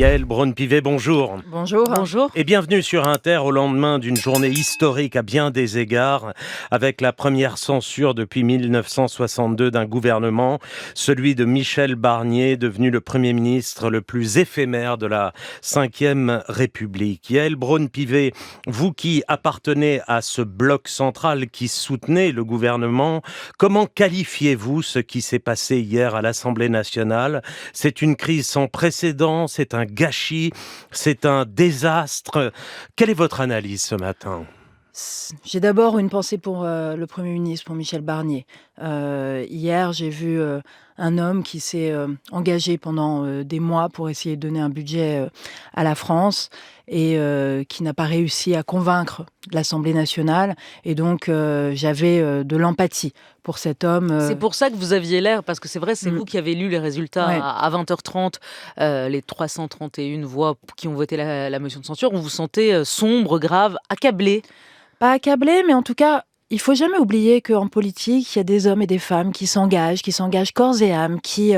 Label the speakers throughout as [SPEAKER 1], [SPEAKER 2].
[SPEAKER 1] Yaël Braun-Pivet, bonjour.
[SPEAKER 2] Bonjour.
[SPEAKER 3] Bonjour.
[SPEAKER 1] Et bienvenue sur Inter au lendemain d'une journée historique à bien des égards, avec la première censure depuis 1962 d'un gouvernement, celui de Michel Barnier, devenu le Premier ministre le plus éphémère de la Ve République. Yaël Braun-Pivet, vous qui appartenez à ce bloc central qui soutenait le gouvernement, comment qualifiez-vous ce qui s'est passé hier à l'Assemblée nationale ? C'est une crise sans précédent, c'est un gâchis, c'est un désastre. Quelle est votre analyse ce matin ?
[SPEAKER 2] J'ai d'abord une pensée pour le Premier ministre, pour Michel Barnier. Hier, j'ai vu un homme qui s'est engagé pendant des mois pour essayer de donner un budget à la France et qui n'a pas réussi à convaincre l'Assemblée nationale. Et donc, j'avais de l'empathie pour cet homme.
[SPEAKER 3] C'est pour ça que vous aviez l'air, parce que c'est vrai, c'est vous qui avez lu les résultats à 20h30, les 331 voix qui ont voté la motion de censure. On vous sentait sombre, grave, accablé.
[SPEAKER 2] Pas accablé, mais en tout cas, il faut jamais oublier qu'en politique, il y a des hommes et des femmes qui s'engagent corps et âme, qui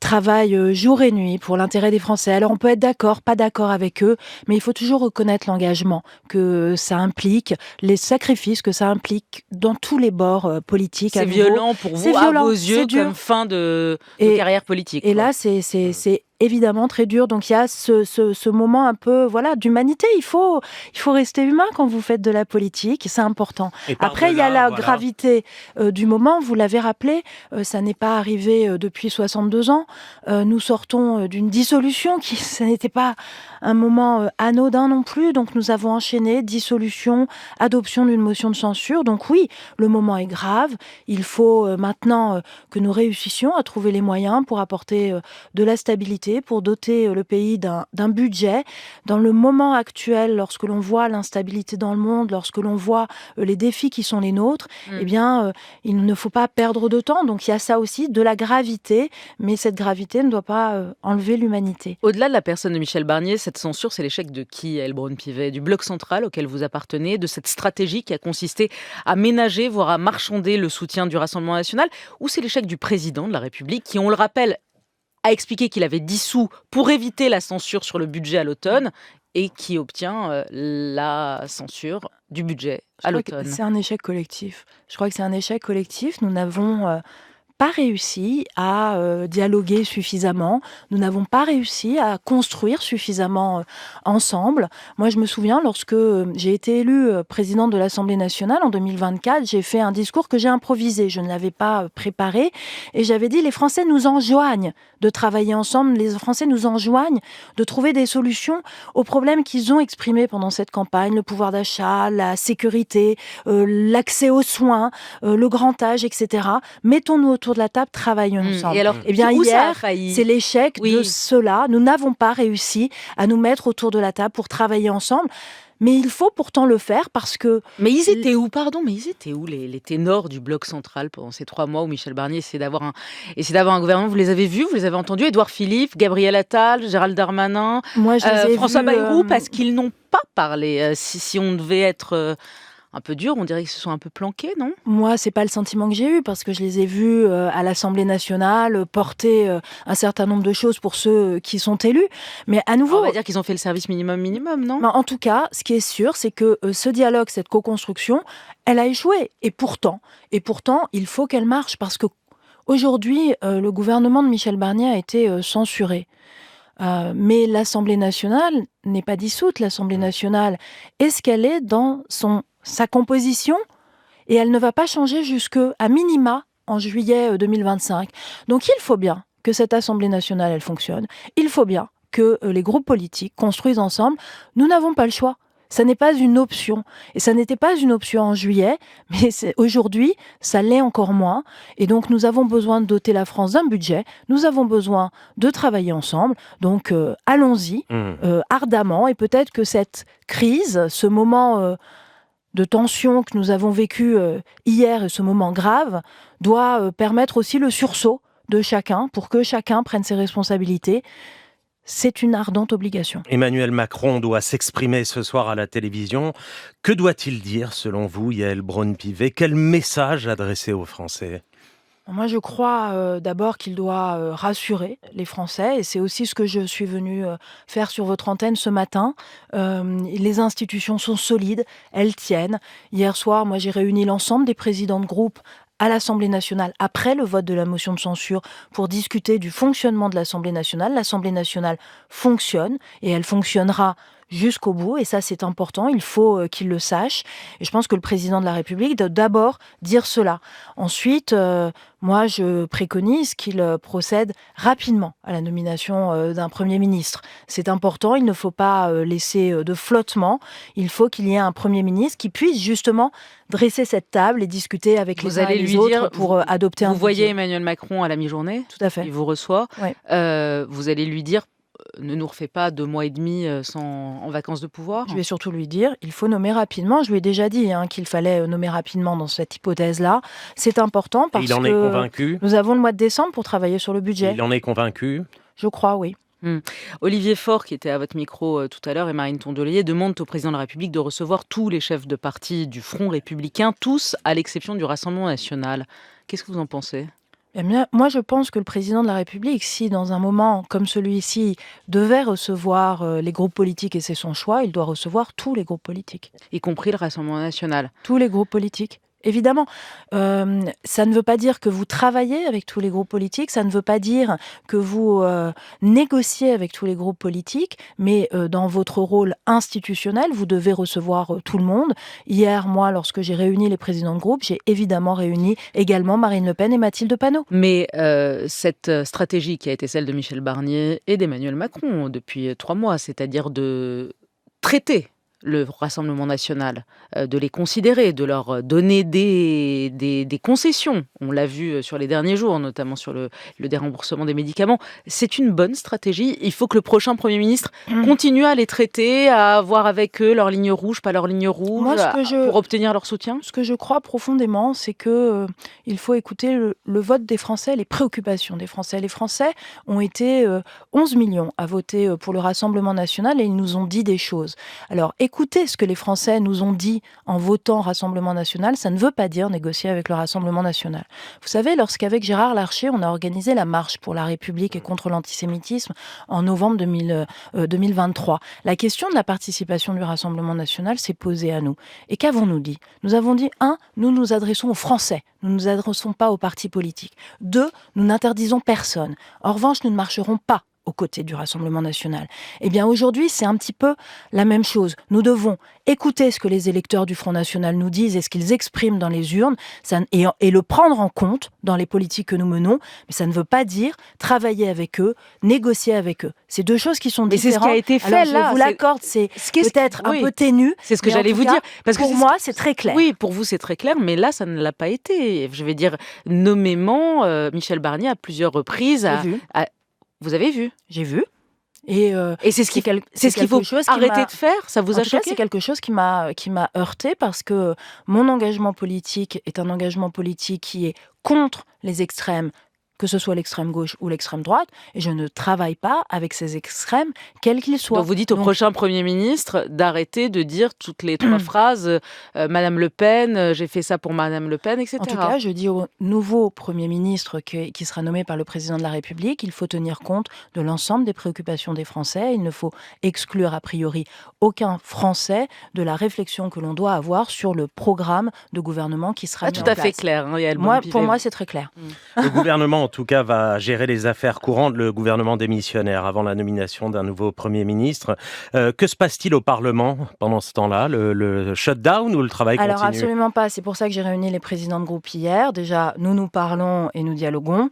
[SPEAKER 2] travaillent jour et nuit pour l'intérêt des Français. Alors on peut être d'accord, pas d'accord avec eux, mais il faut toujours reconnaître l'engagement que ça implique, les sacrifices que ça implique dans tous les bords politiques.
[SPEAKER 3] C'est violent pour vous, à vos yeux, comme fin de carrière politique.
[SPEAKER 2] Et là, c'est évidemment très dur. Donc il y a ce moment un peu d'humanité. Il faut rester humain quand vous faites de la politique, c'est important. Après, il y a la gravité du moment, vous l'avez rappelé, ça n'est pas arrivé depuis 62 ans. Nous sortons d'une dissolution ça n'était pas un moment anodin non plus. Donc nous avons enchaîné dissolution, adoption d'une motion de censure. Donc oui, le moment est grave. Il faut maintenant que nous réussissions à trouver les moyens pour apporter de la stabilité, pour doter le pays d'un budget. Dans le moment actuel, lorsque l'on voit l'instabilité dans le monde, lorsque l'on voit les défis qui sont les nôtres, eh bien, il ne faut pas perdre de temps. Donc il y a ça aussi, de la gravité, mais cette gravité ne doit pas enlever l'humanité.
[SPEAKER 3] Au-delà de la personne de Michel Barnier, cette censure, c'est l'échec de qui, Yaël Braun-Pivet ? Du bloc central auquel vous appartenez, de cette stratégie qui a consisté à ménager, voire à marchander le soutien du Rassemblement national, ou c'est l'échec du président de la République qui, on le rappelle, a expliqué qu'il avait dissous pour éviter la censure sur le budget à l'automne et qui obtient la censure du budget à l'automne.
[SPEAKER 2] C'est un échec collectif. Je crois que c'est un échec collectif. Nous n'avons pas réussi à dialoguer suffisamment. Nous n'avons pas réussi à construire suffisamment ensemble. Moi, je me souviens, lorsque j'ai été élue présidente de l'Assemblée nationale en 2024, j'ai fait un discours que j'ai improvisé. Je ne l'avais pas préparé. Et j'avais dit, les Français nous enjoignent de travailler ensemble. Les Français nous enjoignent de trouver des solutions aux problèmes qu'ils ont exprimés pendant cette campagne. Le pouvoir d'achat, la sécurité, l'accès aux soins, le grand âge, etc. Mettons-nous autour de la table, travaillons ensemble.
[SPEAKER 3] Et alors,
[SPEAKER 2] bien, hier, c'est l'échec de cela. Nous n'avons pas réussi à nous mettre autour de la table pour travailler ensemble. Mais il faut pourtant le faire parce que...
[SPEAKER 3] Mais ils étaient où, les ténors du bloc central pendant ces 3 mois où Michel Barnier essayait d'avoir un gouvernement? Vous les avez vus, vous les avez entendus? Édouard Philippe, Gabriel Attal, Gérald Darmanin, François Bayrou, parce qu'ils n'ont pas parlé. Si on devait être... un peu dur, on dirait qu'ils se sont un peu planqués, non ?
[SPEAKER 2] Moi, c'est pas le sentiment que j'ai eu, parce que je les ai vus à l'Assemblée nationale porter un certain nombre de choses pour ceux qui sont élus. Mais à nouveau...
[SPEAKER 3] On va dire qu'ils ont fait le service minimum, non ?
[SPEAKER 2] En tout cas, ce qui est sûr, c'est que ce dialogue, cette co-construction, elle a échoué. Et pourtant, il faut qu'elle marche, parce que aujourd'hui, le gouvernement de Michel Barnier a été censuré. Mais l'Assemblée nationale n'est pas dissoute. L'Assemblée nationale est ce qu'elle est dans sa composition, et elle ne va pas changer jusqu'à minima en juillet 2025. Donc il faut bien que cette Assemblée nationale, elle fonctionne. Il faut bien que les groupes politiques construisent ensemble. Nous n'avons pas le choix. Ça n'est pas une option. Et ça n'était pas une option en juillet, mais aujourd'hui, ça l'est encore moins. Et donc, nous avons besoin de doter la France d'un budget. Nous avons besoin de travailler ensemble. Donc, allons-y, ardemment. Et peut-être que cette crise, ce moment de tension que nous avons vécu hier, et ce moment grave, doit permettre aussi le sursaut de chacun, pour que chacun prenne ses responsabilités. C'est une ardente obligation.
[SPEAKER 1] Emmanuel Macron doit s'exprimer ce soir à la télévision. Que doit-il dire, selon vous, Yaël Braun-Pivet ? Quel message adresser aux Français ?
[SPEAKER 2] Moi, je crois d'abord qu'il doit rassurer les Français, et c'est aussi ce que je suis venue faire sur votre antenne ce matin. Les institutions sont solides, elles tiennent. Hier soir, moi, j'ai réuni l'ensemble des présidents de groupe à l'Assemblée nationale après le vote de la motion de censure pour discuter du fonctionnement de l'Assemblée nationale. L'Assemblée nationale fonctionne et elle fonctionnera jusqu'au bout, et ça c'est important, il faut qu'il le sache. Et je pense que le président de la République doit d'abord dire cela. Ensuite, moi je préconise qu'il procède rapidement à la nomination d'un Premier ministre. C'est important, il ne faut pas laisser de flottement, il faut qu'il y ait un Premier ministre qui puisse justement dresser cette table et discuter avec les uns et les autres pour adopter un budget.
[SPEAKER 3] Vous voyez Emmanuel Macron à la mi-journée,
[SPEAKER 2] Tout à fait.
[SPEAKER 3] il vous reçoit,
[SPEAKER 2] Ouais.
[SPEAKER 3] vous allez lui dire ne nous refait pas 2 mois et demi en vacances de pouvoir.
[SPEAKER 2] Je vais surtout lui dire, il faut nommer rapidement. Je lui ai déjà dit qu'il fallait nommer rapidement dans cette hypothèse-là. C'est important parce
[SPEAKER 1] il en est
[SPEAKER 2] que
[SPEAKER 1] convaincu.
[SPEAKER 2] Nous avons le mois de décembre pour travailler sur le budget.
[SPEAKER 1] Il en est convaincu.
[SPEAKER 2] Je crois, oui.
[SPEAKER 3] Olivier Faure, qui était à votre micro tout à l'heure, et Marine Tondelier demandent au président de la République de recevoir tous les chefs de parti du Front républicain, tous à l'exception du Rassemblement national. Qu'est-ce que vous en pensez ?
[SPEAKER 2] Eh bien, moi, je pense que le président de la République, si dans un moment comme celui-ci devait recevoir les groupes politiques, et c'est son choix, il doit recevoir tous les groupes politiques.
[SPEAKER 3] Y compris le Rassemblement national.
[SPEAKER 2] Tous les groupes politiques. Évidemment, ça ne veut pas dire que vous travaillez avec tous les groupes politiques, ça ne veut pas dire que vous négociez avec tous les groupes politiques, mais dans votre rôle institutionnel, vous devez recevoir tout le monde. Hier, moi, lorsque j'ai réuni les présidents de groupe, j'ai évidemment réuni également Marine Le Pen et Mathilde Panot.
[SPEAKER 3] Mais cette stratégie qui a été celle de Michel Barnier et d'Emmanuel Macron depuis 3 mois, c'est-à-dire de traiter le Rassemblement national, de les considérer, de leur donner des concessions. On l'a vu sur les derniers jours, notamment sur le déremboursement des médicaments. C'est une bonne stratégie. Il faut que le prochain Premier ministre continue à les traiter, à voir avec eux leurs lignes rouges, pas leurs lignes rouges, pour obtenir leur soutien.
[SPEAKER 2] Ce que je crois profondément, c'est que il faut écouter le vote des Français, les préoccupations des Français. Les Français ont été 11 millions à voter pour le Rassemblement national et ils nous ont dit des choses. Alors, écoutez ce que les Français nous ont dit en votant Rassemblement national, ça ne veut pas dire négocier avec le Rassemblement national. Vous savez, lorsqu'avec Gérard Larcher, on a organisé la marche pour la République et contre l'antisémitisme en novembre 2023, la question de la participation du Rassemblement national s'est posée à nous. Et qu'avons-nous dit ? Nous avons dit, 1, nous nous adressons aux Français, nous ne nous adressons pas aux partis politiques. 2, nous n'interdisons personne. En revanche, nous ne marcherons pas aux côtés du Rassemblement national. Eh bien, aujourd'hui, c'est un petit peu la même chose. Nous devons écouter ce que les électeurs du Front national nous disent et ce qu'ils expriment dans les urnes et le prendre en compte dans les politiques que nous menons. Mais ça ne veut pas dire travailler avec eux, négocier avec eux. C'est deux choses qui sont différentes.
[SPEAKER 3] C'est ce qui a été fait
[SPEAKER 2] alors,
[SPEAKER 3] là.
[SPEAKER 2] Je vous l'accorde, c'est peut-être un peu ténu.
[SPEAKER 3] C'est ce que j'allais vous dire.
[SPEAKER 2] Parce que pour moi, c'est très clair.
[SPEAKER 3] Oui, pour vous, c'est très clair, mais là, ça ne l'a pas été. Je vais dire, nommément, Michel Barnier, à plusieurs reprises, Vous avez vu ?
[SPEAKER 2] J'ai vu. Et
[SPEAKER 3] c'est ce qu'il faut arrêter de faire. Ça vous a choqué ?
[SPEAKER 2] C'est quelque chose qui m'a heurté parce que mon engagement politique est un engagement politique qui est contre les extrêmes, que ce soit l'extrême gauche ou l'extrême droite, et je ne travaille pas avec ces extrêmes, quels qu'ils soient.
[SPEAKER 3] Donc vous dites au prochain Premier ministre d'arrêter de dire toutes les 3 phrases Madame Le Pen, j'ai fait ça pour Madame Le Pen, etc.
[SPEAKER 2] En tout cas, je dis au nouveau Premier ministre qui sera nommé par le Président de la République, il faut tenir compte de l'ensemble des préoccupations des Français. Il ne faut exclure a priori aucun Français de la réflexion que l'on doit avoir sur le programme de gouvernement qui sera mis en place.
[SPEAKER 3] Tout à fait clair.
[SPEAKER 2] Pour moi, c'est très clair.
[SPEAKER 1] Le gouvernement, en tout cas, va gérer les affaires courantes, le gouvernement démissionnaire, avant la nomination d'un nouveau Premier ministre. Que se passe-t-il au Parlement pendant ce temps-là ? Le shutdown ou le travail continue ?
[SPEAKER 2] Alors absolument pas. C'est pour ça que j'ai réuni les présidents de groupe hier. Déjà, nous parlons et nous dialoguons.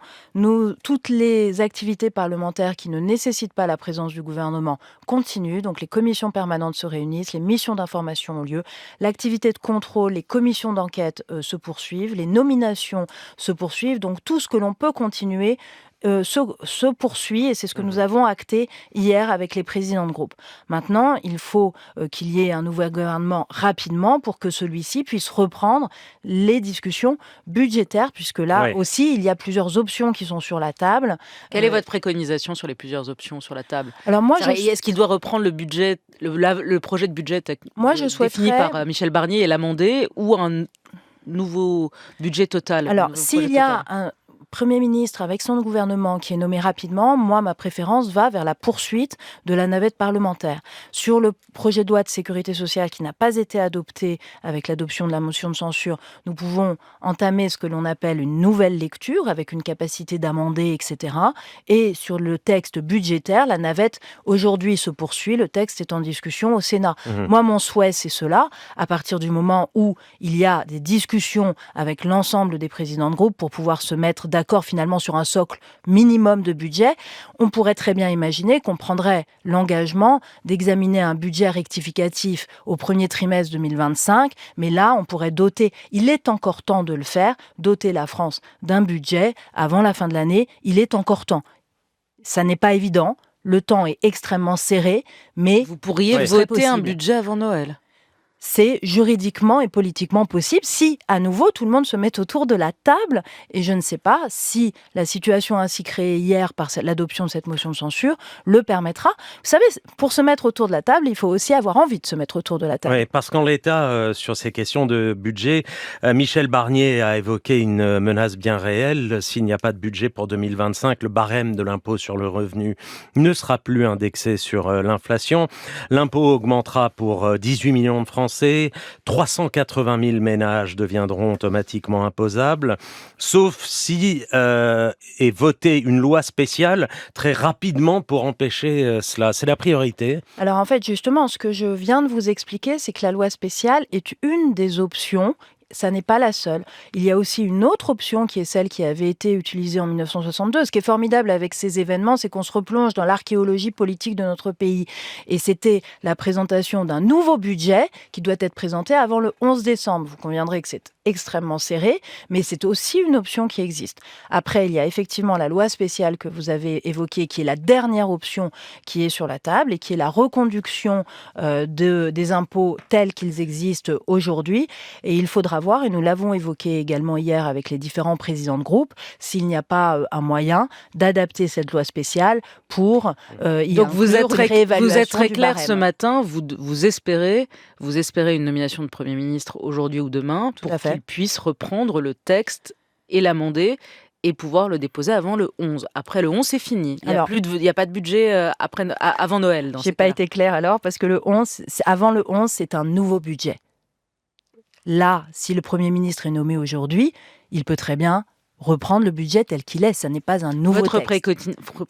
[SPEAKER 2] Toutes les activités parlementaires qui ne nécessitent pas la présence du gouvernement continuent. Donc les commissions permanentes se réunissent, les missions d'information ont lieu. L'activité de contrôle, les commissions d'enquête se poursuivent, les nominations se poursuivent. Donc tout ce que l'on peut continuer se poursuit et c'est ce que nous avons acté hier avec les présidents de groupe. Maintenant, il faut qu'il y ait un nouveau gouvernement rapidement pour que celui-ci puisse reprendre les discussions budgétaires, puisque là aussi, il y a plusieurs options qui sont sur la table.
[SPEAKER 3] Quelle est votre préconisation sur les plusieurs options sur la table ?
[SPEAKER 2] Alors moi,
[SPEAKER 3] est-ce qu'il doit reprendre le budget, le projet de budget défini par Michel Barnier et l'amender, ou un nouveau budget total ?
[SPEAKER 2] Alors, s'il y a Premier ministre avec son gouvernement qui est nommé rapidement, moi, ma préférence va vers la poursuite de la navette parlementaire. Sur le projet de loi de sécurité sociale qui n'a pas été adopté avec l'adoption de la motion de censure, nous pouvons entamer ce que l'on appelle une nouvelle lecture avec une capacité d'amender, etc. Et sur le texte budgétaire, la navette aujourd'hui se poursuit, le texte est en discussion au Sénat. Moi, mon souhait, c'est cela. À partir du moment où il y a des discussions avec l'ensemble des présidents de groupe pour pouvoir se mettre d'accord finalement sur un socle minimum de budget, on pourrait très bien imaginer qu'on prendrait l'engagement d'examiner un budget rectificatif au premier trimestre 2025, mais là, on pourrait doter, il est encore temps de le faire, doter la France d'un budget avant la fin de l'année, il est encore temps. Ça n'est pas évident, le temps est extrêmement serré, mais
[SPEAKER 3] vous pourriez voter un budget avant Noël.
[SPEAKER 2] C'est juridiquement et politiquement possible si, à nouveau, tout le monde se met autour de la table. Et je ne sais pas si la situation ainsi créée hier par l'adoption de cette motion de censure le permettra. Vous savez, pour se mettre autour de la table, il faut aussi avoir envie de se mettre autour de la table.
[SPEAKER 1] Oui, parce qu'en l'état, sur ces questions de budget, Michel Barnier a évoqué une menace bien réelle. S'il n'y a pas de budget pour 2025, le barème de l'impôt sur le revenu ne sera plus indexé sur l'inflation. L'impôt augmentera pour 18 millions de Français. 380 000 ménages deviendront automatiquement imposables, sauf si est votée une loi spéciale très rapidement pour empêcher cela. C'est la priorité.
[SPEAKER 2] Alors en fait, justement, ce que je viens de vous expliquer, c'est que la loi spéciale est une des options. Ça n'est pas la seule. Il y a aussi une autre option qui est celle qui avait été utilisée en 1962. Ce qui est formidable avec ces événements, c'est qu'on se replonge dans l'archéologie politique de notre pays. Et c'était la présentation d'un nouveau budget qui doit être présenté avant le 11 décembre. Vous conviendrez que c'est extrêmement serré, mais c'est aussi une option qui existe. Après, il y a effectivement la loi spéciale que vous avez évoquée, qui est la dernière option qui est sur la table et qui est la reconduction des impôts tels qu'ils existent aujourd'hui. Et il faudra voir, et nous l'avons évoqué également hier avec les différents présidents de groupe, s'il n'y a pas un moyen d'adapter cette loi spéciale pour
[SPEAKER 3] Donc vous êtes très clair ce matin, vous espérez une nomination de Premier ministre aujourd'hui ou demain pour qu'il puisse reprendre le texte et l'amender et pouvoir le déposer avant le 11. Après le 11, c'est fini. Il n'y a pas de budget avant Noël.
[SPEAKER 2] Je n'ai pas été claire alors, parce que avant le 11, c'est un nouveau budget. Là, si le Premier ministre est nommé aujourd'hui, il peut très bien reprendre le budget tel qu'il est. Ça n'est pas un nouveau texte.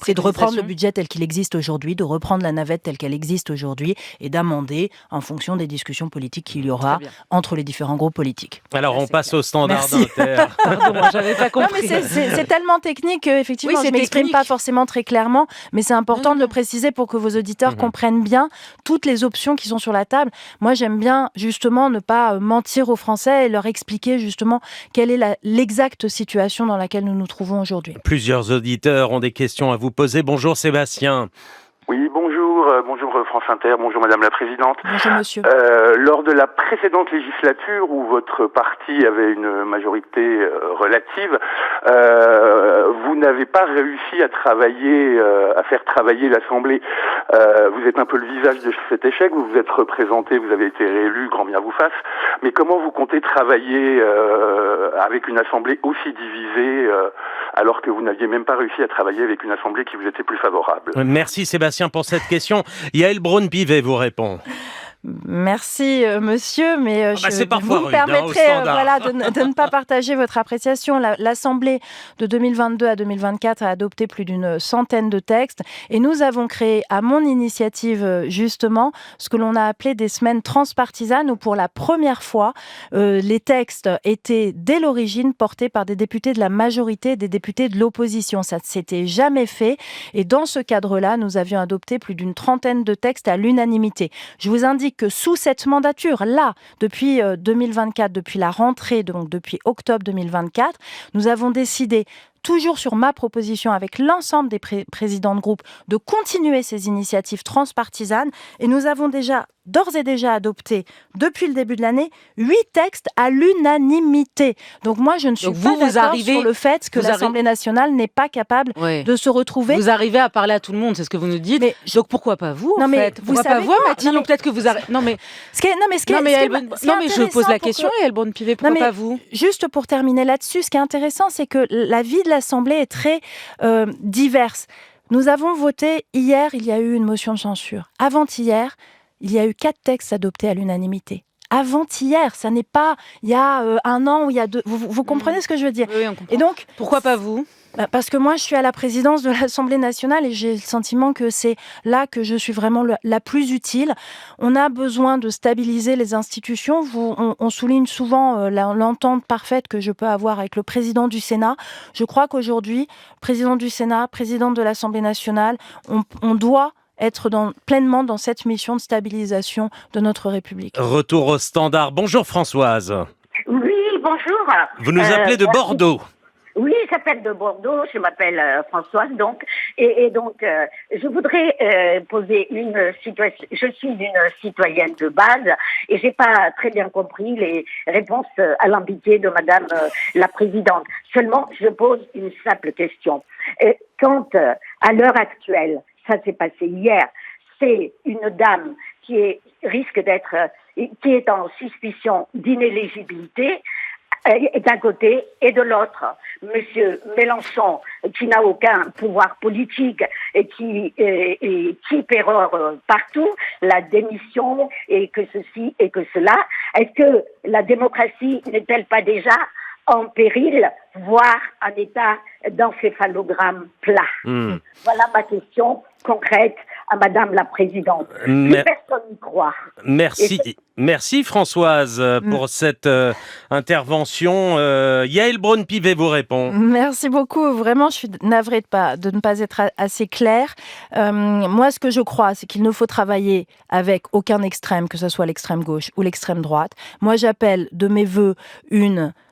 [SPEAKER 2] C'est de reprendre le budget tel qu'il existe aujourd'hui, de reprendre la navette telle qu'elle existe aujourd'hui et d'amender en fonction des discussions politiques qu'il y aura entre les différents groupes politiques.
[SPEAKER 1] Alors, on passe au standard d'Inter.
[SPEAKER 3] Pardon, j'avais pas compris.
[SPEAKER 2] Non, mais c'est tellement technique qu'effectivement, je ne m'exprime pas forcément très clairement, mais c'est important de le préciser pour que vos auditeurs comprennent bien toutes les options qui sont sur la table. Moi, j'aime bien justement ne pas mentir aux Français et leur expliquer justement quelle est l'exacte situation dans laquelle nous nous trouvons aujourd'hui.
[SPEAKER 1] Plusieurs auditeurs ont des questions à vous poser. Bonjour Sébastien.
[SPEAKER 4] Oui, bonjour France Inter, bonjour Madame la Présidente.
[SPEAKER 2] Bonjour Monsieur.
[SPEAKER 4] Lors de la précédente législature où votre parti avait une majorité relative, vous n'avez pas réussi à faire travailler l'Assemblée. Vous êtes un peu le visage de cet échec, vous vous êtes représenté, vous avez été réélu, grand bien vous fasse. Mais comment vous comptez travailler avec une Assemblée aussi divisée alors que vous n'aviez même pas réussi à travailler avec une Assemblée qui vous était plus favorable?
[SPEAKER 1] Merci Sébastien pour cette question. Yael Braun-Pivet vous répond.
[SPEAKER 2] Merci monsieur, mais vous me permettrez de ne pas partager votre appréciation. L'Assemblée de 2022 à 2024 a adopté plus d'une centaine de textes et nous avons créé à mon initiative justement ce que l'on a appelé des semaines transpartisanes où pour la première fois les textes étaient dès l'origine portés par des députés de la majorité et des députés de l'opposition. Ça ne s'était jamais fait et dans ce cadre-là, nous avions adopté plus d'une trentaine de textes à l'unanimité. Je vous indique que sous cette mandature, là, depuis 2024, depuis la rentrée, donc depuis octobre 2024, nous avons décidé, toujours sur ma proposition avec l'ensemble des présidents de groupe, de continuer ces initiatives transpartisanes. Et nous avons déjà d'ores et déjà adopté depuis le début de l'année 8 textes à l'unanimité. Donc moi, je ne suis pas d'accord sur le fait que l'Assemblée nationale n'est pas capable de se retrouver.
[SPEAKER 3] Vous arrivez à parler à tout le monde, c'est ce que vous nous dites. Mais donc pourquoi pas vous, en fait? Pourquoi pas vous, Mathilde? Peut-être que vous arrivez... Non mais je pose la question, Yaël Braun-Pivet, pourquoi pas vous?
[SPEAKER 2] Juste pour terminer là-dessus, ce qui est intéressant, c'est que la vie de l'Assemblée est très diverse. Nous avons voté hier, il y a eu une motion de censure. Avant-hier, il y a eu 4 textes adoptés à l'unanimité. Avant-hier, ça n'est pas il y a un an ou il y a 2. Vous comprenez ce que je veux dire?
[SPEAKER 3] Oui, on comprend.
[SPEAKER 2] Et donc,
[SPEAKER 3] pourquoi pas vous?
[SPEAKER 2] Parce que moi, je suis à la présidence de l'Assemblée nationale et j'ai le sentiment que c'est là que je suis vraiment la plus utile. On a besoin de stabiliser les institutions. On souligne souvent l'entente parfaite que je peux avoir avec le président du Sénat. Je crois qu'aujourd'hui, président du Sénat, présidente de l'Assemblée nationale, on doit être pleinement dans cette mission de stabilisation de notre République.
[SPEAKER 1] Retour au standard. Bonjour Françoise.
[SPEAKER 5] Oui, bonjour.
[SPEAKER 1] Vous nous appelez de Bordeaux.
[SPEAKER 5] Oui, j'appelle de Bordeaux, je m'appelle Françoise donc, et donc je voudrais poser une situation. Je suis une citoyenne de base et j'ai pas très bien compris les réponses alambiquées de Madame la Présidente. Seulement, je pose une simple question. Quand à l'heure actuelle, ça s'est passé hier, c'est une dame qui risque d'être, qui est en suspicion d'inéligibilité. D'un côté et de l'autre, Monsieur Mélenchon, qui n'a aucun pouvoir politique et qui pérore partout, la démission et que ceci et que cela. Est-ce que la démocratie n'est-elle pas déjà en péril, voire en état d'encéphalogramme plat? Voilà ma question concrète à Madame la Présidente. Personne n'y croit.
[SPEAKER 1] Merci Françoise pour cette intervention. Yaël Braun-Pivet vous répond.
[SPEAKER 2] Merci beaucoup. Vraiment, je suis navrée de ne pas être assez claire. Moi, ce que je crois, c'est qu'il ne faut travailler avec aucun extrême, que ce soit l'extrême gauche ou l'extrême droite. Moi, j'appelle de mes vœux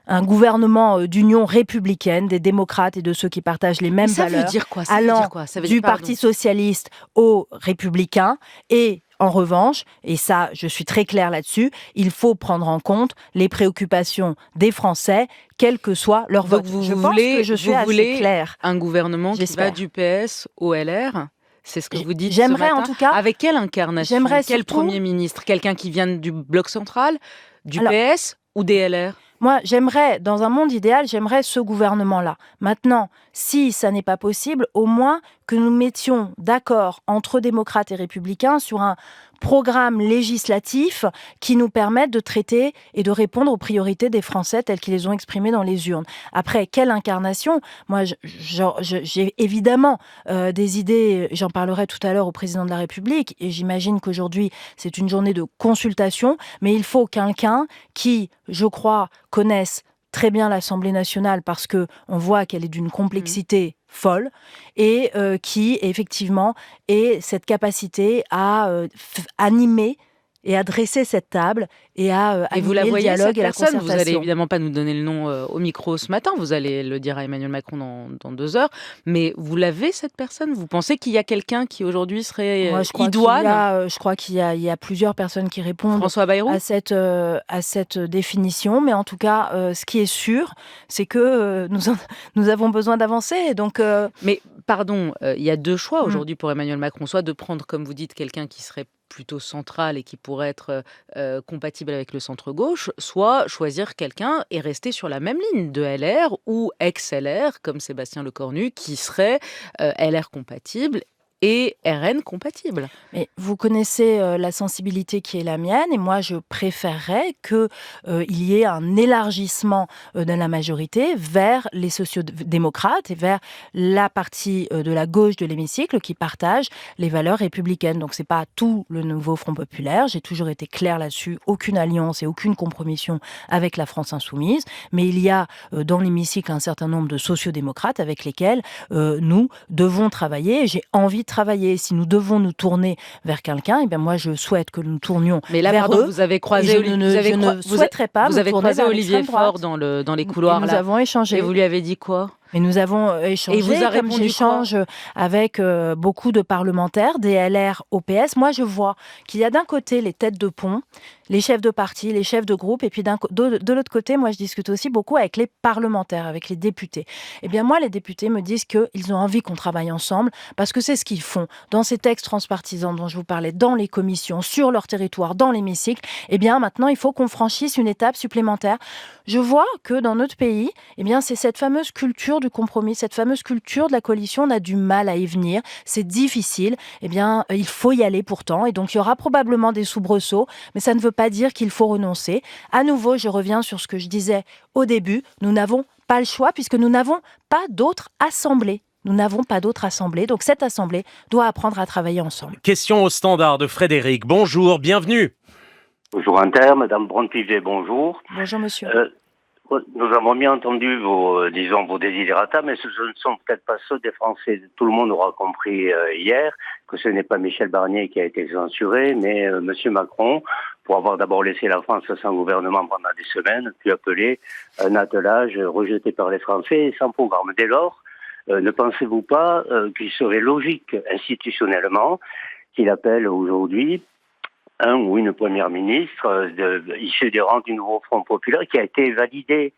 [SPEAKER 2] un gouvernement d'union républicaine, des démocrates et de ceux qui partagent les mêmes valeurs.
[SPEAKER 3] Ça veut dire quoi?
[SPEAKER 2] Allant du Parti socialiste aux républicains. Et en revanche, et ça, je suis très claire là-dessus, il faut prendre en compte les préoccupations des Français, quel que soit leur vote.
[SPEAKER 3] Je voulez un gouvernement qui va du PS au LR? C'est ce que vous dites.
[SPEAKER 2] J'aimerais en tout cas.
[SPEAKER 3] Avec quelle incarnation? Quel Premier ministre? Quelqu'un qui vient du bloc central, du PS ou des LR?
[SPEAKER 2] Moi, dans un monde idéal, j'aimerais ce gouvernement-là. Maintenant, si ça n'est pas possible, au moins que nous mettions d'accord entre démocrates et républicains sur un programme législatif qui nous permette de traiter et de répondre aux priorités des Français telles qu'ils les ont exprimées dans les urnes. Après, quelle incarnation? Moi, j'ai évidemment des idées, j'en parlerai tout à l'heure au président de la République, et j'imagine qu'aujourd'hui, c'est une journée de consultation, mais il faut quelqu'un qui, je crois, connaisse très bien l'Assemblée nationale parce qu'on voit qu'elle est d'une complexité folle et qui, effectivement, ait cette capacité à animer et à dresser cette table et à animer le dialogue et la concertation.
[SPEAKER 3] Vous n'allez évidemment pas nous donner le nom au micro ce matin, vous allez le dire à Emmanuel Macron dans 2 heures, mais vous l'avez cette personne? Vous pensez qu'il y a quelqu'un qui aujourd'hui serait idoine?
[SPEAKER 2] Je crois qu'il y a plusieurs personnes qui répondent
[SPEAKER 3] François Bayrou
[SPEAKER 2] à cette définition, mais en tout cas, ce qui est sûr, c'est que nous avons besoin d'avancer. Donc,
[SPEAKER 3] Mais pardon, il y a 2 choix aujourd'hui pour Emmanuel Macron, soit de prendre, comme vous dites, quelqu'un qui serait plutôt central et qui pourrait être compatible avec le centre-gauche, soit choisir quelqu'un et rester sur la même ligne de LR ou ex-LR, comme Sébastien Lecornu, qui serait LR compatible et RN compatible.
[SPEAKER 2] Mais vous connaissez la sensibilité qui est la mienne, et moi je préférerais qu'il y ait un élargissement de la majorité vers les sociodémocrates et vers la partie de la gauche de l'hémicycle qui partage les valeurs républicaines. Donc c'est pas tout le nouveau Front populaire, j'ai toujours été claire là-dessus, aucune alliance et aucune compromission avec la France insoumise, mais il y a dans l'hémicycle un certain nombre de sociodémocrates avec lesquels nous devons travailler, et j'ai envie de travailler. Si nous devons nous tourner vers quelqu'un, eh bien moi je souhaite que nous tournions vers eux.
[SPEAKER 3] Vous avez croisé
[SPEAKER 2] Olivier Faure
[SPEAKER 3] dans les couloirs.
[SPEAKER 2] Nous avons échangé.
[SPEAKER 3] Et vous lui avez dit quoi?
[SPEAKER 2] Mais nous avons
[SPEAKER 3] Et
[SPEAKER 2] échangé,
[SPEAKER 3] il vous a
[SPEAKER 2] comme
[SPEAKER 3] répondu
[SPEAKER 2] j'échange avec beaucoup de parlementaires, des LR, OPS. Moi, je vois qu'il y a d'un côté les têtes de pont, les chefs de parti, les chefs de groupe, et puis de l'autre côté, moi, je discute aussi beaucoup avec les parlementaires, avec les députés. Eh bien, moi, les députés me disent qu'ils ont envie qu'on travaille ensemble, parce que c'est ce qu'ils font dans ces textes transpartisans dont je vous parlais, dans les commissions, sur leur territoire, dans l'hémicycle. Eh bien, maintenant, il faut qu'on franchisse une étape supplémentaire. Je vois que dans notre pays, eh bien, c'est cette fameuse culture du compromis, cette fameuse culture de la coalition. On a du mal à y venir, c'est difficile. Eh bien, il faut y aller pourtant. Et donc, il y aura probablement des soubresauts, mais ça ne veut pas dire qu'il faut renoncer. À nouveau, je reviens sur ce que je disais au début. Nous n'avons pas le choix puisque nous n'avons pas d'autre assemblée. Nous n'avons pas d'autre assemblée. Donc, cette assemblée doit apprendre à travailler ensemble.
[SPEAKER 1] Question au standard de Frédéric. Bonjour, bienvenue.
[SPEAKER 6] Bonjour Inter, Madame Brun-Pivet, bonjour.
[SPEAKER 2] Bonjour, monsieur.
[SPEAKER 6] Nous avons bien entendu vos desiderata, mais ce ne sont peut-être pas ceux des Français. Tout le monde aura compris hier que ce n'est pas Michel Barnier qui a été censuré, mais Monsieur Macron, pour avoir d'abord laissé la France sans gouvernement pendant des semaines, puis appelé un attelage rejeté par les Français et sans programme. Dès lors, ne pensez-vous pas qu'il serait logique institutionnellement qu'il appelle aujourd'hui un ou une première ministre issue des rangs du nouveau Front populaire qui a été validé,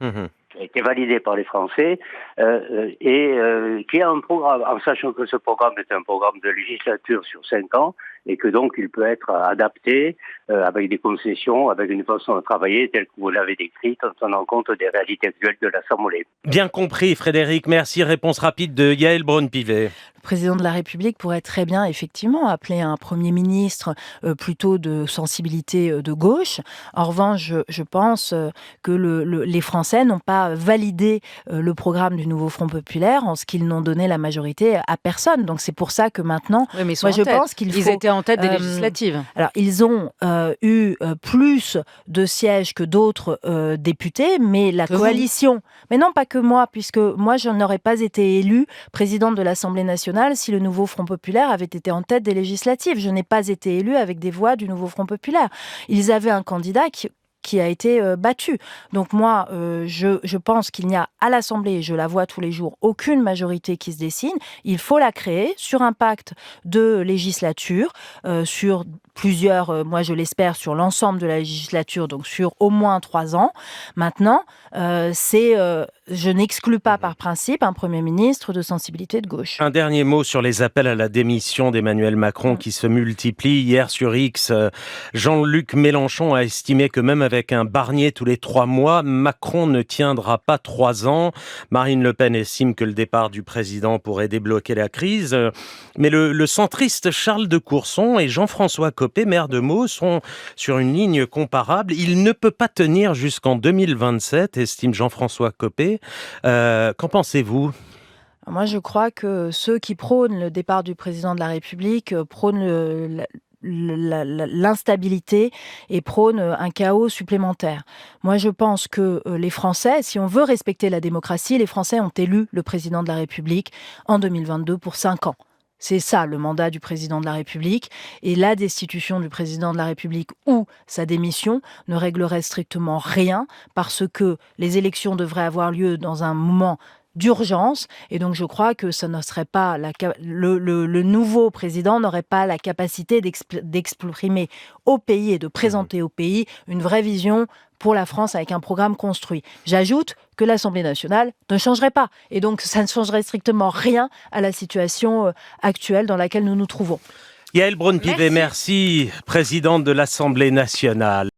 [SPEAKER 6] par les Français et qui a un programme, en sachant que ce programme est un programme de législature sur 5 ans et que donc il peut être adapté avec des concessions, avec une façon de travailler telle que vous l'avez décrite en tenant compte des réalités actuelles de l'Assemblée.
[SPEAKER 1] Bien compris, Frédéric. Merci. Réponse rapide de Yaël Braun-Pivet.
[SPEAKER 2] Le président de la République pourrait très bien, effectivement, appeler un Premier ministre plutôt de sensibilité de gauche. En revanche, je pense que les Français n'ont pas validé le programme du nouveau Front populaire en ce qu'ils n'ont donné la majorité à personne. Donc c'est pour ça que maintenant,
[SPEAKER 3] Oui, mais ils sont
[SPEAKER 2] moi
[SPEAKER 3] en
[SPEAKER 2] je
[SPEAKER 3] tête.
[SPEAKER 2] pense qu'il faut...
[SPEAKER 3] Ils étaient en tête des législatives.
[SPEAKER 2] Alors, ils ont eu plus de sièges que d'autres députés, mais la coalition... Mais non, pas que moi, puisque moi, je n'aurais pas été élue présidente de l'Assemblée nationale si le nouveau Front populaire avait été en tête des législatives. Je n'ai pas été élue avec des voix du nouveau Front populaire. Ils avaient un candidat qui a été battu. Donc moi, je pense qu'il n'y a à l'Assemblée, et je la vois tous les jours, aucune majorité qui se dessine. Il faut la créer sur un pacte de législature, sur plusieurs, moi je l'espère, sur l'ensemble de la législature, donc sur au moins 3 ans. Maintenant, je n'exclus pas par principe un Premier ministre de sensibilité de gauche.
[SPEAKER 1] Un dernier mot sur les appels à la démission d'Emmanuel Macron qui se multiplient. Hier sur X, Jean-Luc Mélenchon a estimé que même avec un Barnier tous les 3 mois, Macron ne tiendra pas 3 ans. Marine Le Pen estime que le départ du président pourrait débloquer la crise. Mais le centriste Charles de Courson et Jean-François Copé, maire de Meaux, sont sur une ligne comparable. Il ne peut pas tenir jusqu'en 2027, estime Jean-François Copé. Qu'en pensez-vous ?
[SPEAKER 2] Moi, je crois que ceux qui prônent le départ du président de la République prônent l'instabilité et prônent un chaos supplémentaire. Moi, je pense que les Français, si on veut respecter la démocratie, les Français ont élu le président de la République en 2022 pour 5 ans. C'est ça le mandat du président de la République, et la destitution du président de la République ou sa démission ne réglerait strictement rien parce que les élections devraient avoir lieu dans un moment d'urgence, et donc je crois que ça ne serait pas le nouveau président n'aurait pas la capacité d'exprimer au pays et de présenter au pays une vraie vision pour la France avec un programme construit. J'ajoute que l'Assemblée nationale ne changerait pas, et donc ça ne changerait strictement rien à la situation actuelle dans laquelle nous nous trouvons.
[SPEAKER 1] Yaël Braun-Pivet, merci, présidente de l'Assemblée nationale.